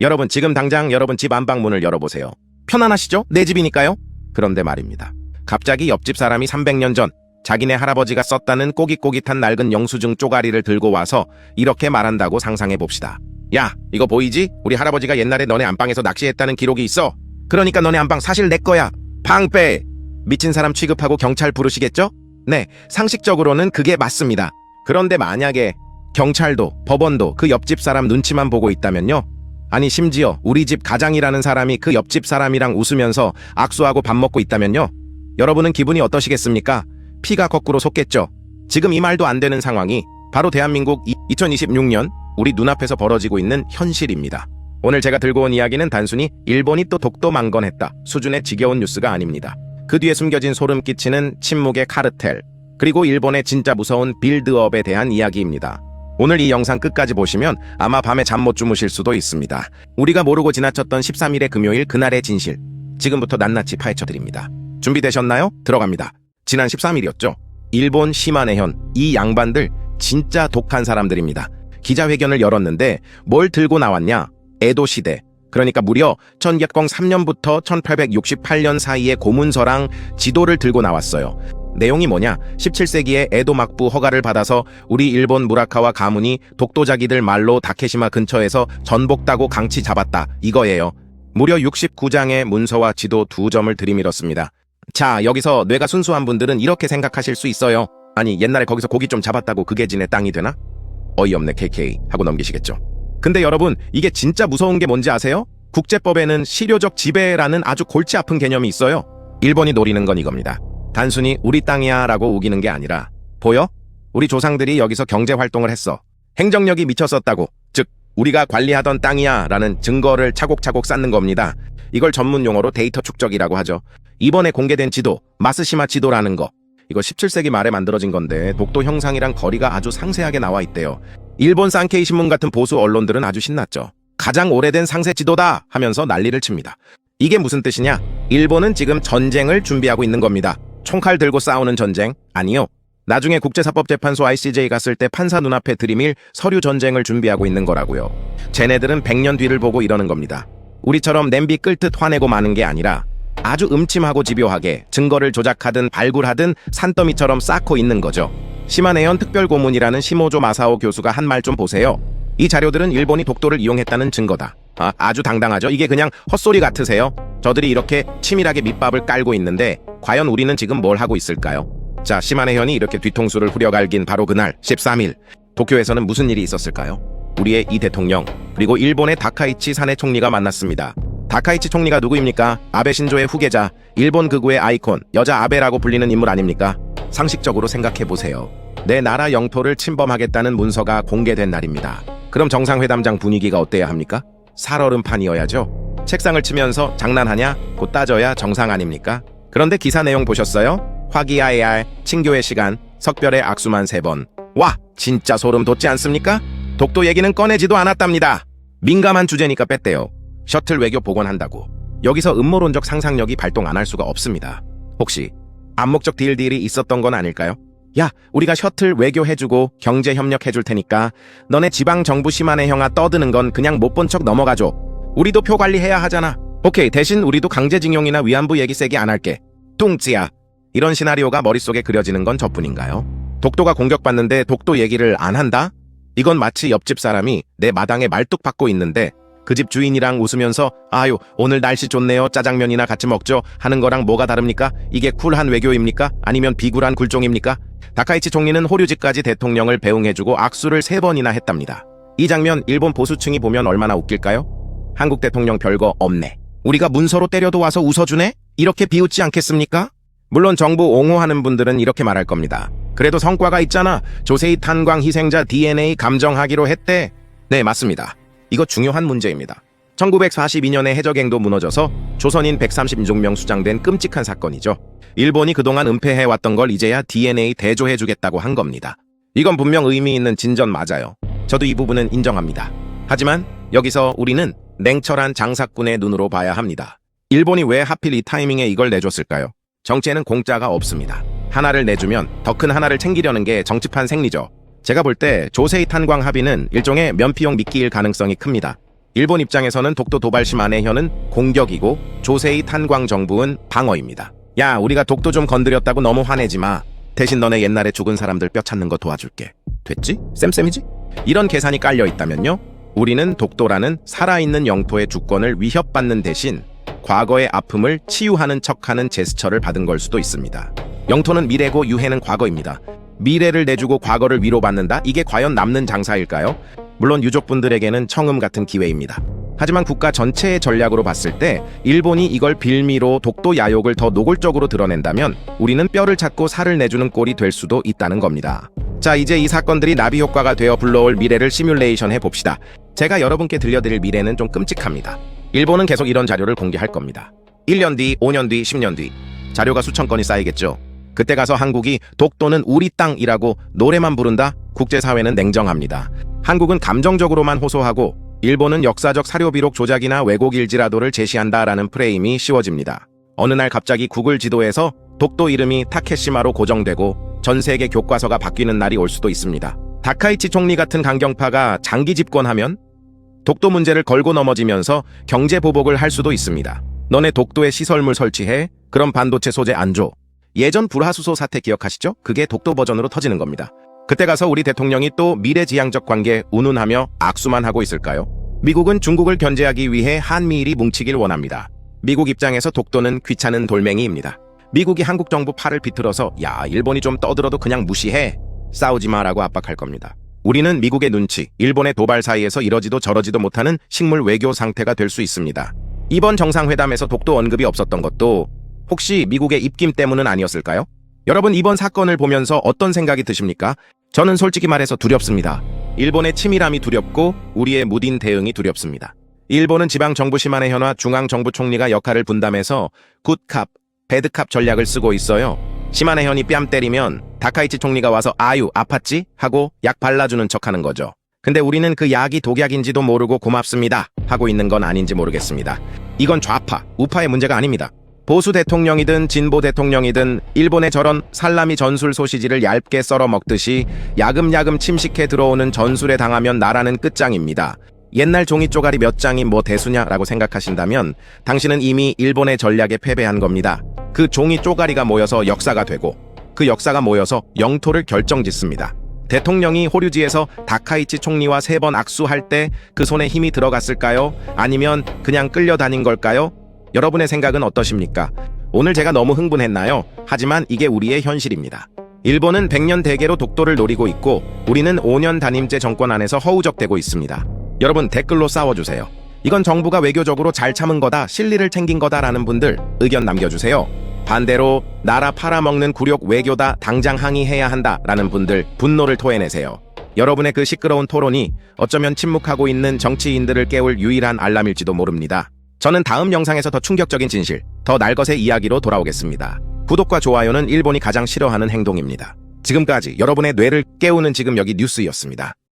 여러분 지금 당장 여러분 집 안방문을 열어보세요. 편안하시죠? 내 집이니까요. 그런데 말입니다. 갑자기 옆집 사람이 300년 전 자기네 할아버지가 썼다는 꼬깃꼬깃한 낡은 영수증 쪼가리를 들고 와서 이렇게 말한다고 상상해봅시다. 야, 이거 보이지? 우리 할아버지가 옛날에 너네 안방에서 낚시했다는 기록이 있어. 그러니까 너네 안방 사실 내 거야. 방 빼! 미친 사람 취급하고 경찰 부르시겠죠? 네, 상식적으로는 그게 맞습니다. 그런데 만약에 경찰도 법원도 그 옆집 사람 눈치만 보고 있다면요? 아니 심지어 우리 집 가장이라는 사람이 그 옆집 사람이랑 웃으면서 악수하고 밥 먹고 있다면요? 여러분은 기분이 어떠시겠습니까? 피가 거꾸로 솟겠죠. 지금 이 말도 안 되는 상황이 바로 대한민국 2026년 우리 눈앞에서 벌어지고 있는 현실입니다. 오늘 제가 들고 온 이야기는 단순히 일본이 또 독도 망건했다 수준의 지겨운 뉴스가 아닙니다. 그 뒤에 숨겨진 소름 끼치는 침묵의 카르텔, 그리고 일본의 진짜 무서운 빌드업에 대한 이야기입니다. 오늘 이 영상 끝까지 보시면 아마 밤에 잠 못 주무실 수도 있습니다. 우리가 모르고 지나쳤던 13일의 금요일 그날의 진실, 지금부터 낱낱이 파헤쳐드립니다. 준비되셨나요? 들어갑니다. 지난 13일이었죠. 일본 시마네현, 이 양반들 진짜 독한 사람들입니다. 기자회견을 열었는데 뭘 들고 나왔냐? 에도시대, 그러니까 무려 1903년부터 1868년 사이의 고문서랑 지도를 들고 나왔어요. 내용이 뭐냐? 17세기에 에도 막부 허가를 받아서 우리 일본 무라카와 가문이 독도자기들 말로 다케시마 근처에서 전복 따고 강치 잡았다, 이거예요. 무려 69장의 문서와 지도 2점을 들이밀었습니다. 자, 여기서 뇌가 순수한 분들은 이렇게 생각하실 수 있어요. 아니 옛날에 거기서 고기 좀 잡았다고 그게 지네 땅이 되나? 어이없네 KK 하고 넘기시겠죠. 근데 여러분, 이게 진짜 무서운 게 뭔지 아세요? 국제법에는 실효적 지배라는 아주 골치 아픈 개념이 있어요. 일본이 노리는 건 이겁니다. 단순히 우리 땅이야 라고 우기는 게 아니라, 보여? 우리 조상들이 여기서 경제활동을 했어. 행정력이 미쳤었다고, 즉 우리가 관리하던 땅이야 라는 증거를 차곡차곡 쌓는 겁니다. 이걸 전문 용어로 데이터 축적이라고 하죠. 이번에 공개된 지도, 마스시마 지도라는 거, 이거 17세기 말에 만들어진 건데 독도 형상이랑 거리가 아주 상세하게 나와 있대요. 일본 산케이 신문 같은 보수 언론들은 아주 신났죠. 가장 오래된 상세 지도다 하면서 난리를 칩니다. 이게 무슨 뜻이냐? 일본은 지금 전쟁을 준비하고 있는 겁니다. 총칼 들고 싸우는 전쟁? 아니요. 나중에 국제사법재판소 ICJ 갔을 때 판사 눈앞에 들이밀 서류 전쟁을 준비하고 있는 거라고요. 쟤네들은 100년 뒤를 보고 이러는 겁니다. 우리처럼 냄비 끓듯 화내고 마는 게 아니라 아주 음침하고 집요하게 증거를 조작하든 발굴하든 산더미처럼 쌓고 있는 거죠. 시마네현 특별고문이라는 시모조 마사오 교수가 한 말 좀 보세요. 이 자료들은 일본이 독도를 이용했다는 증거다. 아주 당당하죠. 이게 그냥 헛소리 같으세요? 저들이 이렇게 치밀하게 밑밥을 깔고 있는데 과연 우리는 지금 뭘 하고 있을까요? 자, 시마네현이 이렇게 뒤통수를 후려갈긴 바로 그날 13일 도쿄에서는 무슨 일이 있었을까요? 우리의 이 대통령, 그리고 일본의 다카이치 사내 총리가 만났습니다. 다카이치 총리가 누구입니까? 아베 신조의 후계자, 일본 극우의 아이콘, 여자 아베라고 불리는 인물 아닙니까? 상식적으로 생각해보세요. 내 나라 영토를 침범하겠다는 문서가 공개된 날입니다. 그럼 정상회담장 분위기가 어때야 합니까? 살얼음판이어야죠. 책상을 치면서 장난하냐? 곧 따져야 정상 아닙니까? 그런데 기사 내용 보셨어요? 화기애애할 친교의 시간, 석별의 악수만 3번. 와, 진짜 소름 돋지 않습니까? 독도 얘기는 꺼내지도 않았답니다. 민감한 주제니까 뺐대요. 셔틀 외교 복원한다고. 여기서 음모론적 상상력이 발동 안 할 수가 없습니다. 혹시 암묵적 딜이 있었던 건 아닐까요? 야, 우리가 셔틀 외교 해주고 경제 협력 해줄 테니까 너네 지방 정부 시마네 형아 떠드는 건 그냥 못 본 척 넘어가줘. 우리도 표 관리해야 하잖아. 오케이, 대신 우리도 강제징용이나 위안부 얘기 세게 안 할게. 뚱찌야. 이런 시나리오가 머릿속에 그려지는 건 저뿐인가요? 독도가 공격받는데 독도 얘기를 안 한다? 이건 마치 옆집 사람이 내 마당에 말뚝 박고 있는데 그 집 주인이랑 웃으면서 아유 오늘 날씨 좋네요 짜장면이나 같이 먹죠 하는 거랑 뭐가 다릅니까? 이게 쿨한 외교입니까? 아니면 비굴한 굴종입니까? 다카이치 총리는 호류지까지 대통령을 배웅해주고 악수를 3번이나 했답니다. 이 장면 일본 보수층이 보면 얼마나 웃길까요? 한국 대통령 별거 없네. 우리가 문서로 때려도 와서 웃어주네? 이렇게 비웃지 않겠습니까? 물론 정부 옹호하는 분들은 이렇게 말할 겁니다. 그래도 성과가 있잖아. 조세희 탄광 희생자 DNA 감정하기로 했대. 네, 맞습니다. 이거 중요한 문제입니다. 1942년에 해적행도 무너져서 조선인 130명 수장된 끔찍한 사건이죠. 일본이 그동안 은폐해왔던 걸 이제야 DNA 대조해주겠다고 한 겁니다. 이건 분명 의미 있는 진전 맞아요. 저도 이 부분은 인정합니다. 하지만 여기서 우리는 냉철한 장사꾼의 눈으로 봐야 합니다. 일본이 왜 하필 이 타이밍에 이걸 내줬을까요? 정치에는 공짜가 없습니다. 하나를 내주면 더 큰 하나를 챙기려는 게 정치판 생리죠. 제가 볼 때 조세희 탄광 합의는 일종의 면피용 미끼일 가능성이 큽니다. 일본 입장에서는 독도 도발시 만해현은 공격이고 조세이 탄광 정부는 방어입니다. 야, 우리가 독도 좀 건드렸다고 너무 화내지 마. 대신 너네 옛날에 죽은 사람들 뼈 찾는 거 도와줄게. 됐지? 쌤쌤이지? 이런 계산이 깔려 있다면요? 우리는 독도라는 살아있는 영토의 주권을 위협받는 대신 과거의 아픔을 치유하는 척하는 제스처를 받은 걸 수도 있습니다. 영토는 미래고 유해는 과거입니다. 미래를 내주고 과거를 위로받는다? 이게 과연 남는 장사일까요? 물론 유족분들에게는 청음 같은 기회입니다. 하지만 국가 전체의 전략으로 봤을 때 일본이 이걸 빌미로 독도 야욕을 더 노골적으로 드러낸다면 우리는 뼈를 찾고 살을 내주는 꼴이 될 수도 있다는 겁니다. 자, 이제 이 사건들이 나비 효과가 되어 불러올 미래를 시뮬레이션 해봅시다. 제가 여러분께 들려드릴 미래는 좀 끔찍합니다. 일본은 계속 이런 자료를 공개할 겁니다. 1년 뒤, 5년 뒤, 10년 뒤 자료가 수천 건이 쌓이겠죠. 그때 가서 한국이 독도는 우리 땅이라고 노래만 부른다? 국제사회는 냉정합니다. 한국은 감정적으로만 호소하고 일본은 역사적 사료비록 조작이나 왜곡 일지라도를 제시한다라는 프레임이 씌워집니다. 어느 날 갑자기 구글 지도에서 독도 이름이 타케시마로 고정되고 전 세계 교과서가 바뀌는 날이 올 수도 있습니다. 다카이치 총리 같은 강경파가 장기 집권하면 독도 문제를 걸고 넘어지면서 경제 보복을 할 수도 있습니다. 너네 독도에 시설물 설치해? 그럼 반도체 소재 안 줘. 예전 불화수소 사태 기억하시죠? 그게 독도 버전으로 터지는 겁니다. 그때 가서 우리 대통령이 또 미래지향적 관계 운운하며 악수만 하고 있을까요? 미국은 중국을 견제하기 위해 한미일이 뭉치길 원합니다. 미국 입장에서 독도는 귀찮은 돌멩이입니다. 미국이 한국 정부 팔을 비틀어서 야, 일본이 좀 떠들어도 그냥 무시해. 싸우지 마라고 압박할 겁니다. 우리는 미국의 눈치, 일본의 도발 사이에서 이러지도 저러지도 못하는 식물 외교 상태가 될 수 있습니다. 이번 정상회담에서 독도 언급이 없었던 것도 혹시 미국의 입김 때문은 아니었을까요? 여러분, 이번 사건을 보면서 어떤 생각이 드십니까? 저는 솔직히 말해서 두렵습니다. 일본의 치밀함이 두렵고 우리의 무딘 대응이 두렵습니다. 일본은 지방정부 시마네현과 중앙정부 총리가 역할을 분담해서 굿캅, 배드캅 전략을 쓰고 있어요. 시마네현이 뺨 때리면 다카이치 총리가 와서 아유, 아팠지? 하고 약 발라주는 척하는 거죠. 근데 우리는 그 약이 독약인지도 모르고 고맙습니다 하고 있는 건 아닌지 모르겠습니다. 이건 좌파, 우파의 문제가 아닙니다. 보수 대통령이든 진보 대통령이든 일본의 저런 살라미 전술 소시지를 얇게 썰어 먹듯이 야금야금 침식해 들어오는 전술에 당하면 나라는 끝장입니다. 옛날 종이 쪼가리 몇 장이 뭐 대수냐라고 생각하신다면 당신은 이미 일본의 전략에 패배한 겁니다. 그 종이 쪼가리가 모여서 역사가 되고 그 역사가 모여서 영토를 결정짓습니다. 대통령이 호류지에서 다카이치 총리와 3번 악수할 때 그 손에 힘이 들어갔을까요? 아니면 그냥 끌려다닌 걸까요? 여러분의 생각은 어떠십니까? 오늘 제가 너무 흥분했나요? 하지만 이게 우리의 현실입니다. 일본은 100년 대계로 독도를 노리고 있고 우리는 5년 단임제 정권 안에서 허우적대고 있습니다. 여러분, 댓글로 싸워주세요. 이건 정부가 외교적으로 잘 참은 거다, 실리를 챙긴 거다라는 분들 의견 남겨주세요. 반대로 나라 팔아먹는 굴욕 외교다, 당장 항의해야 한다라는 분들 분노를 토해내세요. 여러분의 그 시끄러운 토론이 어쩌면 침묵하고 있는 정치인들을 깨울 유일한 알람일지도 모릅니다. 저는 다음 영상에서 더 충격적인 진실, 더 날것의 이야기로 돌아오겠습니다. 구독과 좋아요는 일본이 가장 싫어하는 행동입니다. 지금까지 여러분의 뇌를 깨우는 지금 여기 뉴스였습니다.